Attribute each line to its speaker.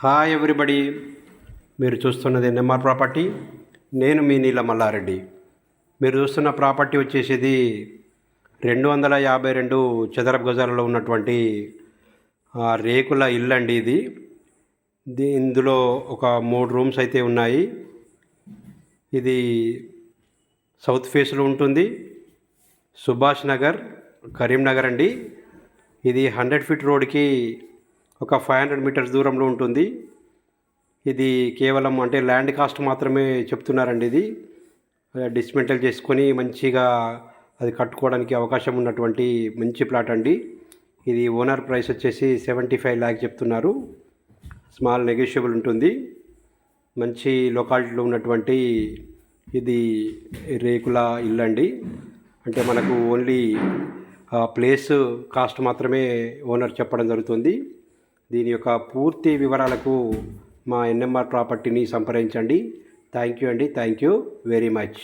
Speaker 1: Hi everybody, మీరు చూస్తున్నది NMR property. నేను మీ నీల మల్లారెడ్డి. మీరు చూస్తున్న ప్రాపర్టీ వచ్చేసి 252 చదరపు గజాలలో ఉన్నటువంటి రేకుల ఇల్లు అండి. ఇందులో ఒక 3 రూమ్స్ అయితే ఉన్నాయి. ఇది సౌత్ ఫేస్లో ఉంటుంది. సుభాష్ నగర్, కరీంనగర్ అండి. ఇది 100 ఫీట్ రోడ్కి ఒక 500 మీటర్స్ దూరంలో ఉంటుంది. ఇది కేవలం అంటే ల్యాండ్ కాస్ట్ మాత్రమే చెప్తున్నారండి. ఇది డిస్మెంటల్ చేసుకొని మంచిగా అది కట్టుకోవడానికి అవకాశం ఉన్నటువంటి మంచి ప్లాట్ అండి. ఇది ఓనర్ ప్రైస్ వచ్చేసి 75 లాక్ చెప్తున్నారు. స్మాల్ నెగోషియబుల్ ఉంటుంది. మంచి లొకాలిటీలో ఉన్నటువంటి ఇది రేకుల ఇల్లు అండి. అంటే మనకు ఓన్లీ ప్లేస్ కాస్ట్ మాత్రమే ఓనర్ చెప్పడం జరుగుతుంది. దీని యొక్క పూర్తి వివరాలకు మా ఎన్ఎంఆర్ ప్రాపర్టీని సంప్రదించండి. థ్యాంక్ యూ అండి. Thank you very much.